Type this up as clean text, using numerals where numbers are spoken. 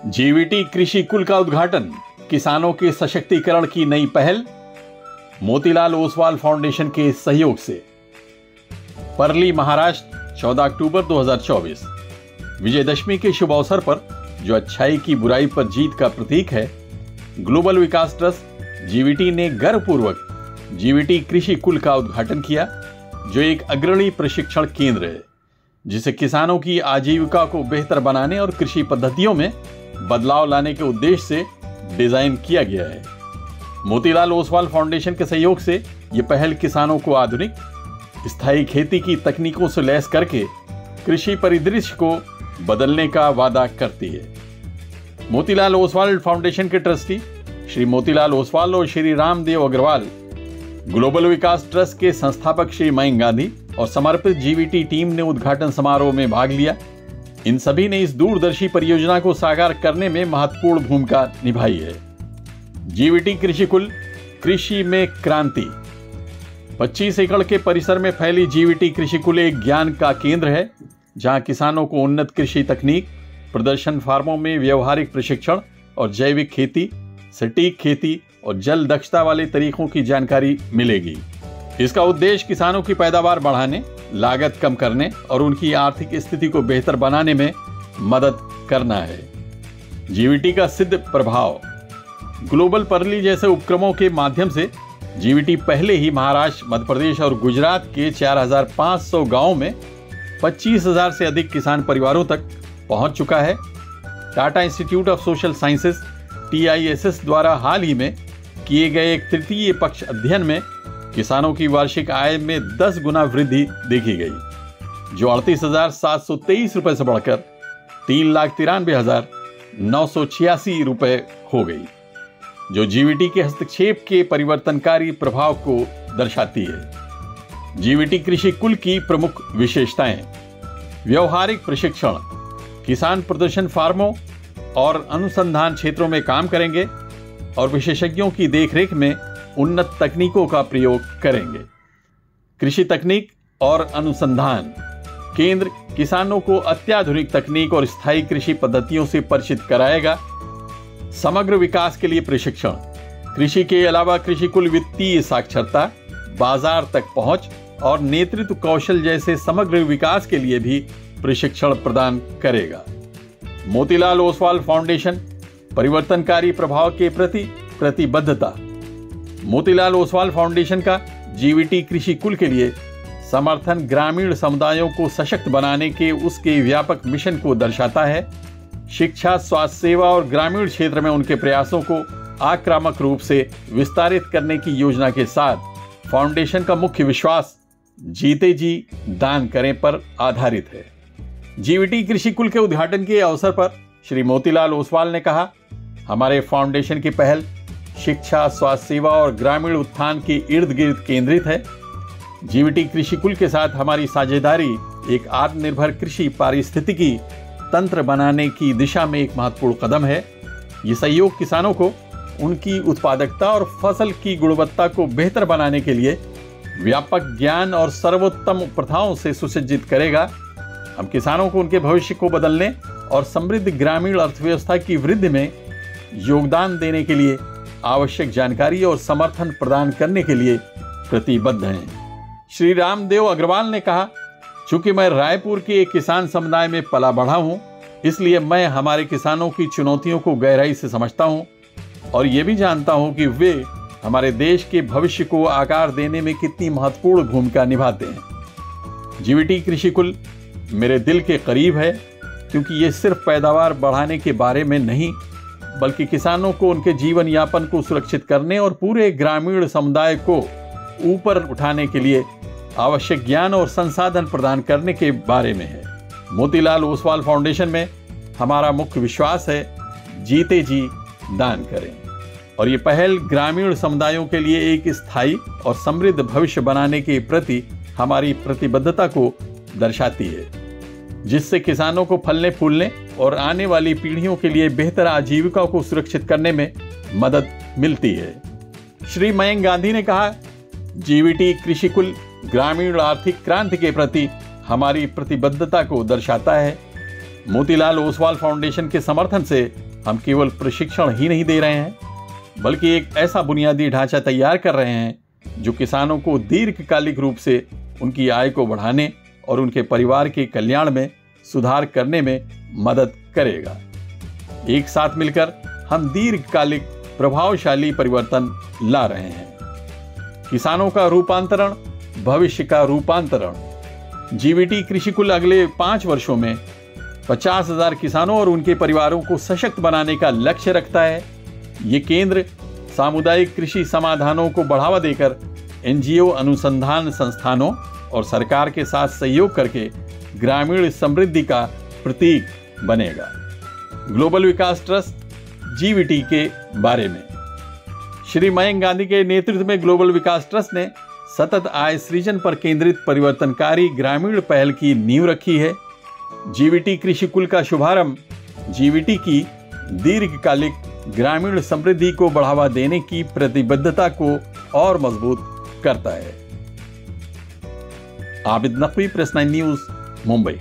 जीवीटी कृषि कुल का उद्घाटन, किसानों के सशक्तिकरण की नई पहल, मोतीलाल ओसवाल फाउंडेशन के सहयोग से। परली, महाराष्ट्र, 14 अक्टूबर 2024। विजयदशमी के शुभ अवसर पर, जो अच्छाई की बुराई पर जीत का प्रतीक है, ग्लोबल विकास ट्रस्ट जीवीटी ने गर्वपूर्वक जीवीटी कृषि कुल का उद्घाटन किया, जो एक अग्रणी प्रशिक्षण केंद्र है जिसे किसानों की आजीविका को बेहतर बनाने और कृषि पद्धतियों में बदलाव लाने के उद्देश्य से डिजाइन किया गया है। मोतीलाल ओसवाल फाउंडेशन के सहयोग से यह पहल किसानों को आधुनिक स्थायी खेती की तकनीकों से लैस करके कृषि परिदृश्य को बदलने का वादा करती है। मोतीलाल ओसवाल फाउंडेशन के ट्रस्टी श्री मोतीलाल ओसवाल और श्री रामदेव अग्रवाल, ग्लोबल विकास ट्रस्ट के संस्थापक श्री मयंक गांधी और समर्पित जीवीटी टीम ने उद्घाटन समारोह में भाग लिया। इन सभी ने इस दूरदर्शी परियोजना को साकार करने में महत्वपूर्ण भूमिका निभाई है। जीवीटी कृषि कुल, कृषि में क्रांति। 25 एकड़ के परिसर में फैली जीवीटी कृषि कुल एक ज्ञान का केंद्र है, जहां किसानों को उन्नत कृषि तकनीक, प्रदर्शन फार्मों में व्यवहारिक प्रशिक्षण और जैविक खेती, सटीक खेती और जल दक्षता वाले तरीकों की जानकारी मिलेगी। इसका उद्देश्य किसानों की पैदावार बढ़ाने, लागत कम करने और उनकी आर्थिक स्थिति को बेहतर बनाने में मदद करना है। जीवीटी का सिद्ध प्रभाव। ग्लोबल परली जैसे उपक्रमों के माध्यम से जीवीटी पहले ही महाराष्ट्र, मध्य प्रदेश और गुजरात के 4,500 गांवों में 25,000 से अधिक किसान परिवारों तक पहुंच चुका है। Tata institute of social sciences TISS द्वारा हाल ही में किए गए एक तृतीय पक्ष अध्ययन में किसानों की वार्षिक आय में 10 गुना वृद्धि देखी गई, जो 38,723 रुपए से बढ़कर 3,93,986 रुपए हो गई, जो जीवीटी के हस्तक्षेप के परिवर्तनकारी प्रभाव को दर्शाती है। जीवीटी कृषि कुल की प्रमुख विशेषताएं। व्यवहारिक प्रशिक्षण। किसान प्रदर्शन फार्मों और अनुसंधान क्षेत्रों में काम करेंगे और विशेषज्ञों की देखरेख में उन्नत तकनीकों का प्रयोग करेंगे। कृषि तकनीक और अनुसंधान केंद्र किसानों को अत्याधुनिक तकनीक और स्थायी कृषि पद्धतियों से परिचित कराएगा। समग्र विकास के लिए प्रशिक्षण। कृषि के अलावा कृषि कुल वित्तीय साक्षरता, बाजार तक पहुंच और नेतृत्व कौशल जैसे समग्र विकास के लिए भी प्रशिक्षण प्रदान करेगा। मोतीलाल ओसवाल फाउंडेशन परिवर्तनकारी प्रभाव के प्रति प्रतिबद्धता। मोतीलाल ओसवाल फाउंडेशन का जीवीटी कृषि कुल के लिए समर्थन ग्रामीण समुदायों को सशक्त बनाने के उसके व्यापक मिशन को दर्शाता है। शिक्षा, स्वास्थ्य सेवा और ग्रामीण क्षेत्र में उनके प्रयासों को आक्रामक रूप से विस्तारित करने की योजना के साथ फाउंडेशन का मुख्य विश्वास जीते जी दान करें पर आधारित है। जीवीटी कृषि कुल के उद्घाटन के अवसर पर श्री मोतीलाल ओसवाल ने कहा, हमारे फाउंडेशन की पहल शिक्षा, स्वास्थ्य सेवा और ग्रामीण उत्थान के इर्द गिर्द केंद्रित है। जीवीटी कृषि कुल के साथ हमारी साझेदारी एक आत्मनिर्भर कृषि पारिस्थितिकी तंत्र बनाने की दिशा में एक महत्वपूर्ण कदम है। ये सहयोग किसानों को उनकी उत्पादकता और फसल की गुणवत्ता को बेहतर बनाने के लिए व्यापक ज्ञान और सर्वोत्तम प्रथाओं से सुसज्जित करेगा। हम किसानों को उनके भविष्य को बदलने और समृद्ध ग्रामीण अर्थव्यवस्था की वृद्धि में योगदान देने के लिए आवश्यक जानकारी और समर्थन प्रदान करने के लिए प्रतिबद्ध हैं। श्री रामदेव अग्रवाल ने कहा, चूंकि मैं रायपुर के एक किसान समुदाय में पला बढ़ा हूं, इसलिए मैं हमारे किसानों की चुनौतियों को गहराई से समझता हूं और ये भी जानता हूं कि वे हमारे देश के भविष्य को आकार देने में कितनी महत्वपूर्ण भूमिका निभाते हैं। जीवीटी कृषि कुल मेरे दिल के करीब है, क्योंकि ये सिर्फ पैदावार बढ़ाने के बारे में नहीं, बल्कि किसानों को उनके जीवन यापन को सुरक्षित करने और पूरे ग्रामीण समुदाय को ऊपर उठाने के लिए आवश्यक ज्ञान और संसाधन प्रदान करने के बारे में है। मोतीलाल ओसवाल फाउंडेशन में हमारा मुख्य विश्वास है, जीते जी दान करें, और ये पहल ग्रामीण समुदायों के लिए एक स्थायी और समृद्ध भविष्य बनाने के प्रति हमारी प्रतिबद्धता को दर्शाती है, जिससे किसानों को फलने फूलने और आने वाली पीढ़ियों के लिए बेहतर आजीविका को सुरक्षित करने में मदद मिलती है। श्री मयंक गांधी ने कहा, जीवीटी कृषि कुल ग्रामीण आर्थिक क्रांति के प्रति हमारी प्रतिबद्धता को दर्शाता है। मोतीलाल ओसवाल फाउंडेशन के समर्थन से हम केवल प्रशिक्षण ही नहीं दे रहे हैं, बल्कि एक ऐसा बुनियादी ढांचा तैयार कर रहे हैं जो किसानों को दीर्घकालिक रूप से उनकी आय को बढ़ाने और उनके परिवार के कल्याण में सुधार करने में मदद करेगा। एक साथ मिलकर हम दीर्घकालिक प्रभावशाली परिवर्तन ला रहे हैं। किसानों का रूपांतरण, भविष्य का रूपांतरण। जीवीटी कृषि कुल अगले 5 वर्षों में 50,000 किसानों और उनके परिवारों को सशक्त बनाने का लक्ष्य रखता है। ये केंद्र सामुदायिक कृषि समाधानों को बढ़ावा देकर एनजीओ, अनुसंधान संस्थानों और सरकार के साथ सहयोग करके ग्रामीण समृद्धि का प्रतीक बनेगा। ग्लोबल विकास ट्रस्ट जीवीटी के बारे में। श्री मयंक गांधी के नेतृत्व में ग्लोबल विकास ट्रस्ट ने सतत आय सृजन पर केंद्रित परिवर्तनकारी ग्रामीण पहल की नींव रखी है। जीवीटी कृषि कुल का शुभारंभ जीवीटी की दीर्घकालिक ग्रामीण समृद्धि को बढ़ावा देने की प्रतिबद्धता को और मजबूत करता है। Abid Naqvi, press 9 news, Mumbai.